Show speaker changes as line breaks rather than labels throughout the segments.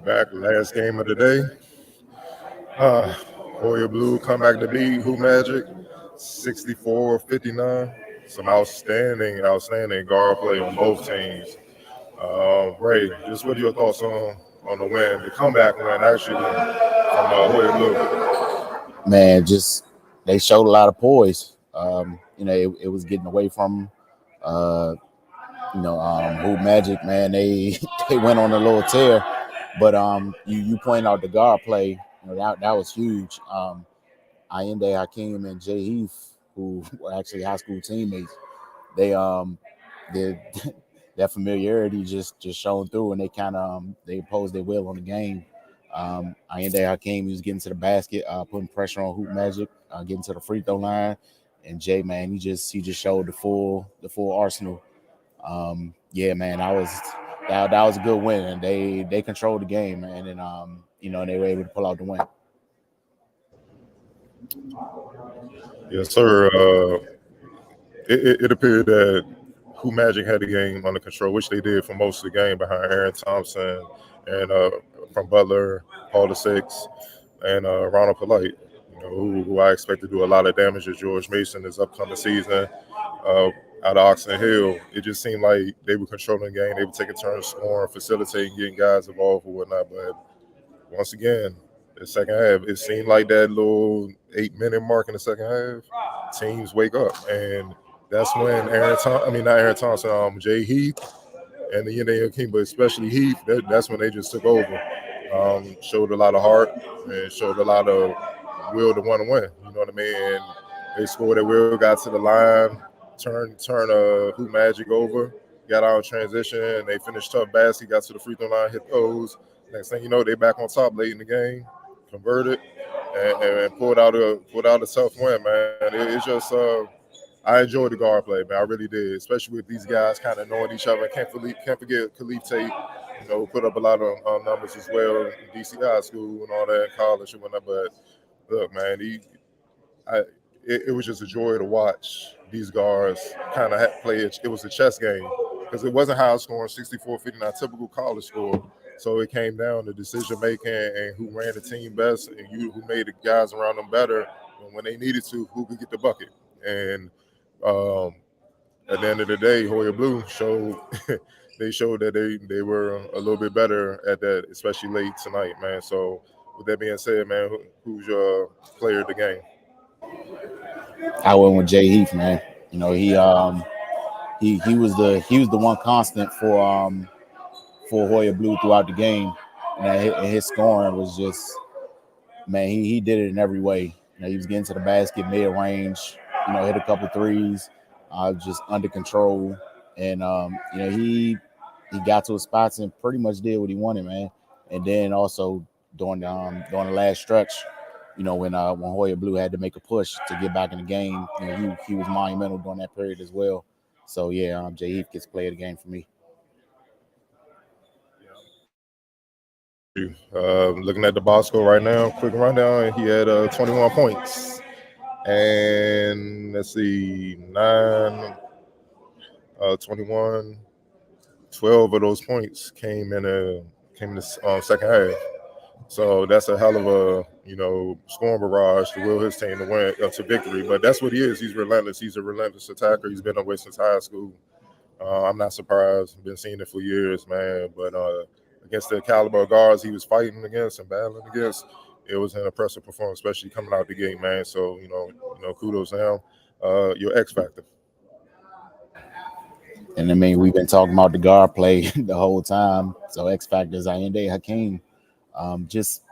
Back last game of the day. Uh, Hoya Blue come back to beat Who Magic 64-59. Some outstanding guard play on both teams. Ray, just what are your thoughts on the win, the comeback win actually from Hoya Blue?
Man, just they showed a lot of poise. It was getting away from uh, who Magic, man, they they went on a little tear. But you point out the guard play, that was huge. Ayinde Hakeem and Jay Heath, who were actually high school teammates, they did that familiarity just shone through, and they kind of they imposed their will on the game. Ayinde Hakeem, he was getting to the basket, putting pressure on Hoop Magic, getting to the free throw line, and Jay, man, he just showed the full arsenal. Yeah, man, that was a good win, and they controlled the game, man, and they were able to pull out the win.
Yes, sir. It appeared that Who Magic had the game under control, which they did for most of the game behind Aaron Thompson and from Butler, Paul the Six, and Ronald Polite. Who I expect to do a lot of damage to George Mason this upcoming season. Uh, Out of Oxon Hill, it just seemed like they were controlling the game. They were taking turns scoring, facilitating, getting guys involved or whatnot. But once again, the second half, it seemed like that little 8-minute mark in the second half, teams wake up. And that's when not Aaron Thompson, Jay Heath and the Indiana King, but especially Heath, that's when they just took over. Showed a lot of heart and showed a lot of will to want to win. You know what I mean? And they scored at will, got to the line, turn Who Magic over, got out in transition, and they finished tough basket, got to the free throw line, hit those. Next thing you know, they back on top late in the game, converted, and pulled out a tough win, man. It's just I enjoyed the guard play, man. I really did, especially with these guys kind of knowing each other. Can't forget Khalif Tate. Put up a lot of numbers as well in DC high school and all that, in college and whatnot. But look, man, I, it was just a joy to watch these guards kind of play it. It was a chess game because it wasn't high scoring, 64-59, typical college score. So it came down to decision making and who ran the team best and who made the guys around them better. And when they needed to, who could get the bucket. And um, at the end of the day, Hoya Blue showed they showed that they were a little bit better at that, especially late tonight, man. So with that being said, man, who's your player of the game?
I went with Jay Heath, man. He was the one constant for Hoya Blue throughout the game, and his scoring was just, man. He did it in every way. He was getting to the basket, mid range. Hit a couple threes, just under control, and he got to his spots and pretty much did what he wanted, man. And then also during the last stretch, when Hoya Blue had to make a push to get back in the game, he was monumental during that period as well. So yeah, Jay Heath gets play of the game for me.
Agree with you. Looking at the box score right now, quick rundown. He had 21 points, and let's see, 21, 12 of those points came in the second half. So that's a hell of a scoring barrage to will his team to win to victory. But that's what he is. He's relentless. He's a relentless attacker. He's been away since high school. I'm not surprised. I've been seeing it for years, man. But against the caliber of guards he was fighting against and battling against, it was an impressive performance, especially coming out the gate, man. So kudos to him. Your X factor.
And I mean, we've been talking about the guard play the whole time. So X Factor Ayinde Hakeem. Just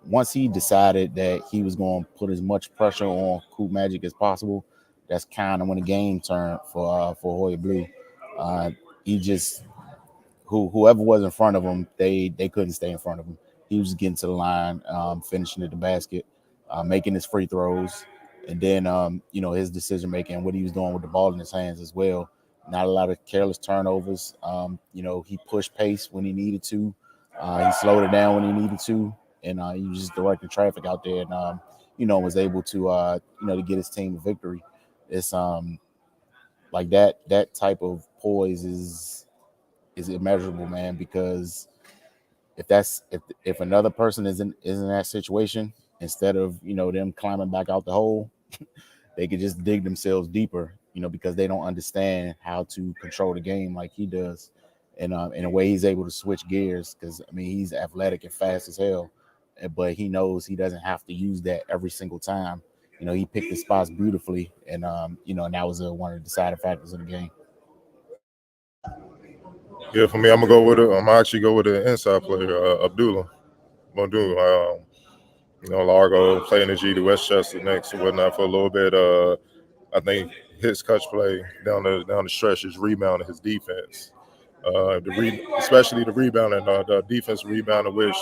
once he decided that he was going to put as much pressure on Cool Magic as possible, that's kind of when the game turned for Hoya Blue. Uh, he just whoever was in front of him, they couldn't stay in front of him. He was getting to the line, finishing at the basket, making his free throws, and then his decision making, what he was doing with the ball in his hands as well. Not a lot of careless turnovers. He pushed pace when he needed to. He slowed it down when he needed to, and he was just directing traffic out there, and was able to get his team a victory. It's like that type of poise is immeasurable, man, because if another person is in that situation, instead of them climbing back out the hole, they could just dig themselves deeper, because they don't understand how to control the game like he does. And in a way, he's able to switch gears because I mean he's athletic and fast as hell, but he knows he doesn't have to use that every single time. He picked his spots beautifully, and that was one of the deciding factors in the game.
Yeah, for me, I'm gonna go with it. I'm gonna actually go with the inside player, Abdullah. Bondu. Largo playing the G to Westchester next and whatnot for a little bit. I think his catch play down the stretch, his rebound, and his defense. Especially the rebounding, the defense rebounding, which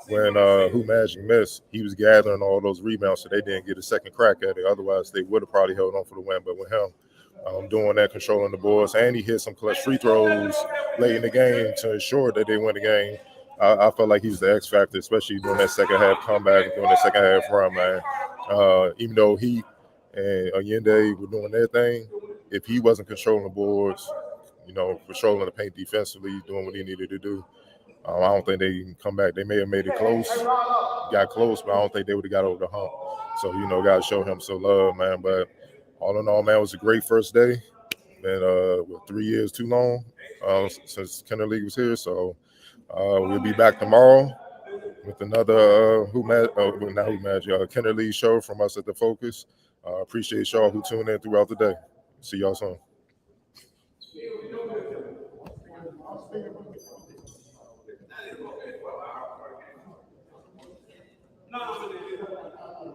when Who Magic missed, he was gathering all those rebounds, so they didn't get a second crack at it. Otherwise, they would have probably held on for the win. But with him doing that, controlling the boards, and he hit some clutch free throws late in the game to ensure that they win the game. I felt like he's the X factor, especially during that second half comeback, during that second half run, man. Even though he and Allende were doing their thing, if he wasn't controlling the boards, controlling the paint defensively, doing what he needed to do. I don't think they can come back. They may have made it close, got close, but I don't think they would have got over the hump. So, got to show him some love, man. But all in all, man, it was a great first day. Been 3 years too long since Kenner League was here. So we'll be back tomorrow with another not Who Magic, Kenner League show from us at the Focus. Appreciate y'all who tune in throughout the day. See y'all soon.